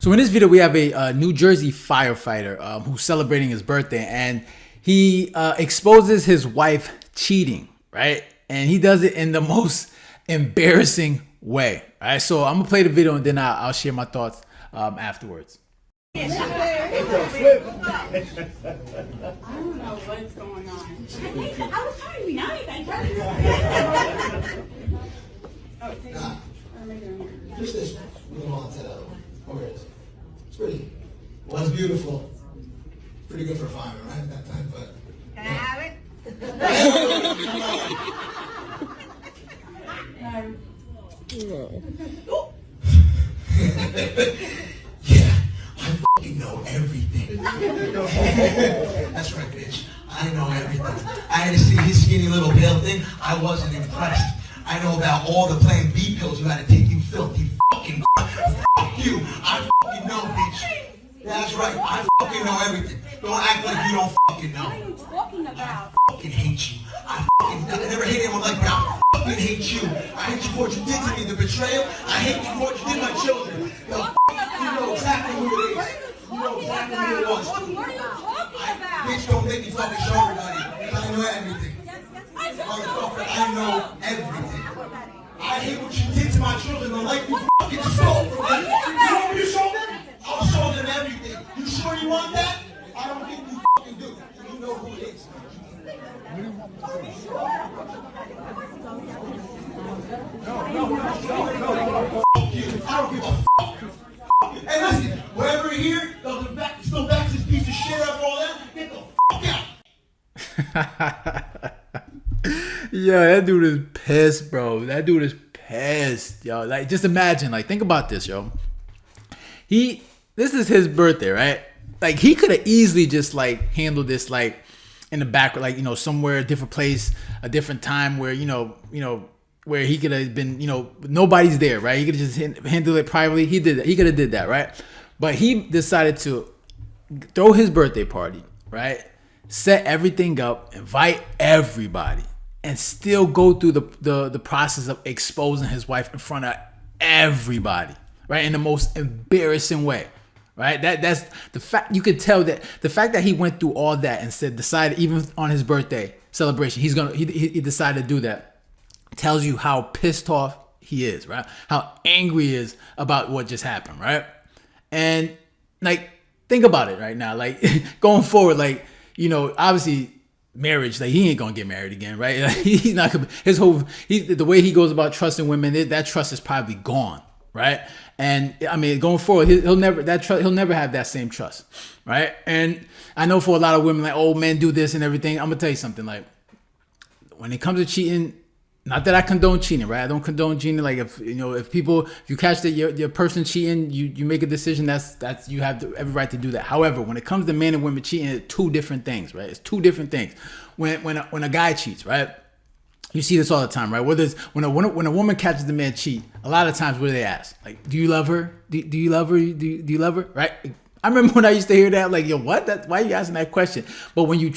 So in this video, we have a New Jersey firefighter who's celebrating his birthday, and he exposes his wife cheating, right? And he does it in the most embarrassing way, right? So I'm gonna play the video and then I'll share my thoughts afterwards. I don't know what's going on. I was trying to be nice. Just this little on to the where is it? It's pretty. Well, it's beautiful. Pretty good for a fireman, right? At that time, but. Can I have it? Yeah, I fucking know everything. That's right, bitch. I know everything. I had to see his skinny little bill thing. I wasn't impressed. I know about all the Plan B pills you had to take, you filthy fucking fuck you. I fucking know, bitch. That's right. I fucking know everything. Don't act like you don't fucking know. What are you talking about? I fucking hate you. I never hate anyone like that. I fucking hate you. I hate you for what you did to me, the betrayal. I hate you for what you did to my children. You know exactly who it is. You know exactly who it was. What are you talking about? Bitch, don't make me fucking show everybody. I know everything. Motherfucker, I know everything. I hate what you did to my children, the life you fucking stole from them. You know what you show them? I'll show them everything. You sure you want that? I don't think you fucking do. You know who it is. No. Fuck you. I don't give a fuck. Hey, listen, wherever here, still back this piece of shit after all that, get the fuck out. Yo, that dude is pissed, bro. That dude is pissed, yo. Like, just imagine, like, think about this, yo. This is his birthday, right? Like, he could have easily just like handled this, like, in the back, like, you know, somewhere, a different place, a different time where, you know, where he could have been, you know, nobody's there, right? He could have just handled it privately. He did that. He could have did that, right? But he decided to throw his birthday party, right? Set everything up, invite everybody, and still go through the process of exposing his wife in front of everybody, right? In the most embarrassing way, right? That's the fact. You could tell that the fact that he went through all that and decided even on his birthday celebration, he decided to do that, tells you how pissed off he is, right? How angry he is about what just happened, right? And like, think about it right now, like going forward, like, you know, obviously marriage, like, he ain't gonna get married again, right? Like, he's not gonna, the way he goes about trusting women, that trust is probably gone, right? And I mean, going forward, he'll never have that same trust, right? And I know for a lot of women, like, oh, men do this and everything. I'm gonna tell you something, like, when it comes to cheating, not that I condone cheating, right? I don't condone cheating. Like, if you catch that your person cheating, you make a decision. That's you have every right to do that. However, when it comes to men and women cheating, it's two different things, right? It's two different things. When a guy cheats, right? You see this all the time, right? Whether it's when a woman catches the man cheat, a lot of times what do they ask? Like, do you love her? Do you love her? Do you love her? Right? I remember when I used to hear that, like, yo, what? Why are you asking that question? But when you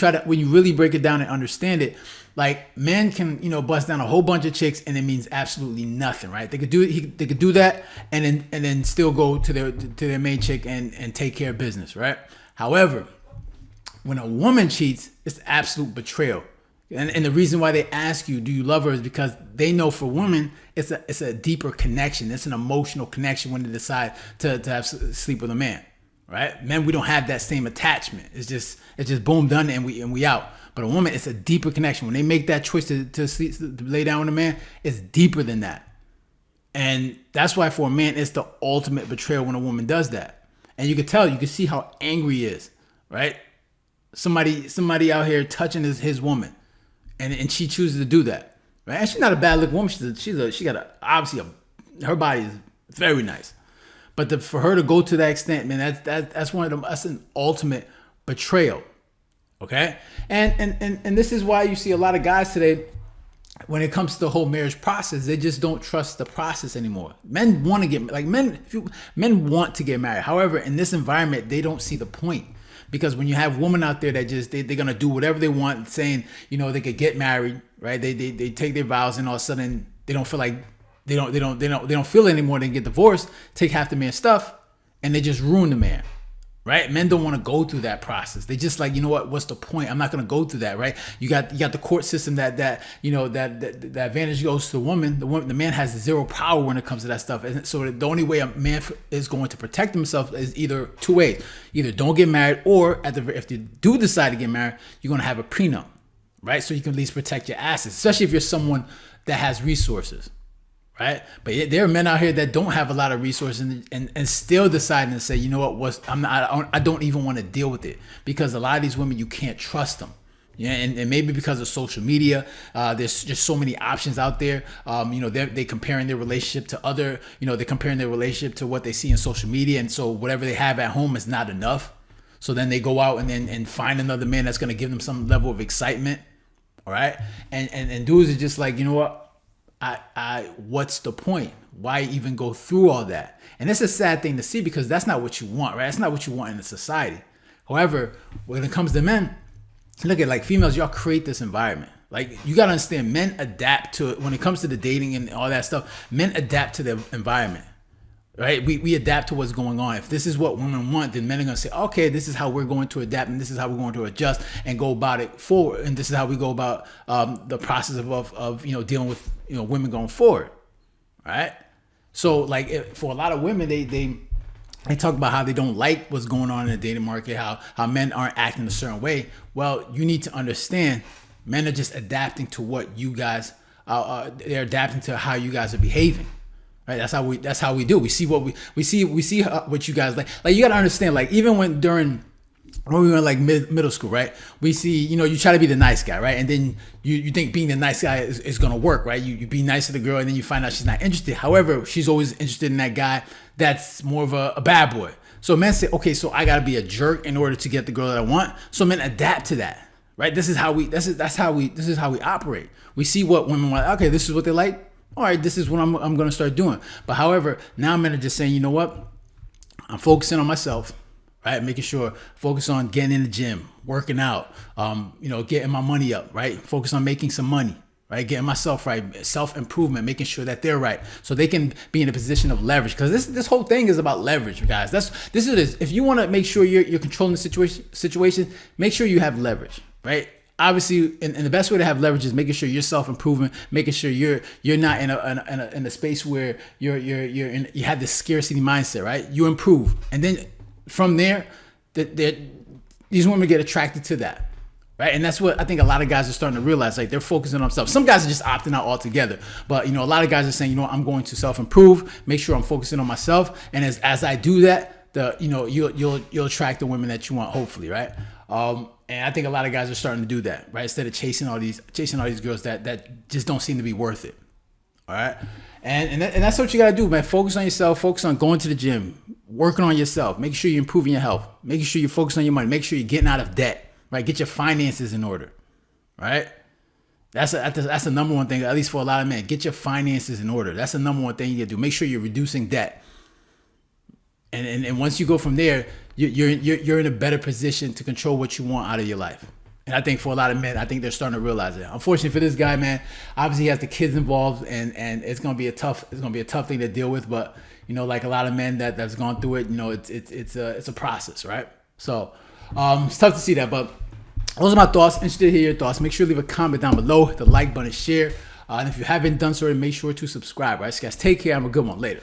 really break it down and understand it, like, men can, you know, bust down a whole bunch of chicks and it means absolutely nothing, right? They could do that and then still go to their main chick and take care of business, right? However, when a woman cheats, it's absolute betrayal. And the reason why they ask you, do you love her, is because they know for women, it's a deeper connection. It's an emotional connection when they decide to have sleep with a man, right? Men, we don't have that same attachment. It's just boom, done, and we out. But a woman, it's a deeper connection. When they make that choice to sleep, to lay down with a man, it's deeper than that. And that's why for a man, it's the ultimate betrayal when a woman does that. And you can see how angry he is, right? Somebody out here touching his woman, and she chooses to do that, right? And she's not a bad looking woman. Her body is very nice. But for her to go to that extent, man, that's an ultimate betrayal. Okay, and this is why you see a lot of guys today, when it comes to the whole marriage process, they just don't trust the process anymore. Men want to get men want to get married. However, in this environment, they don't see the point, because when you have women out there that just they're gonna do whatever they want, saying, you know, they could get married, right? They take their vows, and all of a sudden they don't feel like they don't feel it anymore. They get divorced, take half the man's stuff, and they just ruin the man. Right? Men don't want to go through that process. They just like, you know what? What's the point? I'm not going to go through that. Right? You got the court system that advantage goes to the woman. The man has zero power when it comes to that stuff. And so the only way a man is going to protect himself is either two ways: either don't get married, or if you do decide to get married, you're going to have a prenup, right? So you can at least protect your assets, especially if you're someone that has resources. Right, but there are men out here that don't have a lot of resources and still deciding to say, you know what, I don't even want to deal with it, because a lot of these women, you can't trust them. Yeah, and maybe because of social media, there's just so many options out there. They comparing their relationship to other, they're comparing their relationship to what they see in social media, and so whatever they have at home is not enough. So then they go out and find another man that's going to give them some level of excitement. All right, and dudes are just like, you know what? What's the point? Why even go through all that? And it's a sad thing to see, because that's not what you want, right? That's not what you want in a society. However, when it comes to men, look at like females, y'all create this environment. Like, you got to understand, men adapt to it. When it comes to the dating and all that stuff, men adapt to the environment, right? We adapt to what's going on. If this is what women want, then men are going to say, okay, this is how we're going to adapt, and this is how we're going to adjust and go about it forward. And this is how we go about the process of dealing with women going forward, right? So like, for a lot of women, they talk about how they don't like what's going on in the dating market, how men aren't acting a certain way. Well, you need to understand, men are just adapting to what you guys they're adapting to how you guys are behaving. Right, that's how we do. We see what we see what you guys like. Like, you gotta understand. Like, even when we were in like middle school, right? We see, you try to be the nice guy, right? And then you think being the nice guy is gonna work, right? You be nice to the girl, and then you find out she's not interested. However, she's always interested in that guy that's more of a bad boy. So men say, okay, so I gotta be a jerk in order to get the girl that I want. So men adapt to that, right? This is how we operate. We see what women want. Okay, this is what they like. All right, this is what I'm going to start doing. But however, now men are just saying, you know what? I'm focusing on myself, right? Making sure, focus on getting in the gym, working out, getting my money up, right? Focus on making some money, right? Getting myself right, self-improvement, making sure that they're right, so they can be in a position of leverage. Because this whole thing is about leverage, guys. This is it. If you want to make sure you're controlling the situation, make sure you have leverage, right? Obviously, and the best way to have leverage is making sure you're self-improving, making sure you're not in a space where you have this scarcity mindset, right? You improve, and then from there, these women get attracted to that, right? And that's what I think a lot of guys are starting to realize. Like, they're focusing on themselves. Some guys are just opting out altogether, but a lot of guys are saying, I'm going to self-improve, make sure I'm focusing on myself, and as I do that, you'll attract the women that you want, hopefully, right? And I think a lot of guys are starting to do that, right? Instead of chasing all these girls that just don't seem to be worth it. All right. And that's what you got to do, man. Focus on yourself. Focus on going to the gym, working on yourself, making sure you're improving your health, making sure you're focusing on your money, make sure you're getting out of debt, right? Get your finances in order, right? That's the number one thing, at least for a lot of men. Get your finances in order. That's the number one thing you got to do. Make sure you're reducing debt. And once you go from there, you're in a better position to control what you want out of your life. And I think for a lot of men, I think they're starting to realize it. Unfortunately for this guy, man, obviously he has the kids involved, and it's gonna be a tough thing to deal with. But like a lot of men that's gone through it, it's a process, right? So it's tough to see that. But those are my thoughts. Interested to hear your thoughts. Make sure to leave a comment down below, hit the like button, share, and if you haven't done so already, make sure to subscribe. Right, so guys, take care. Have a good one. Later.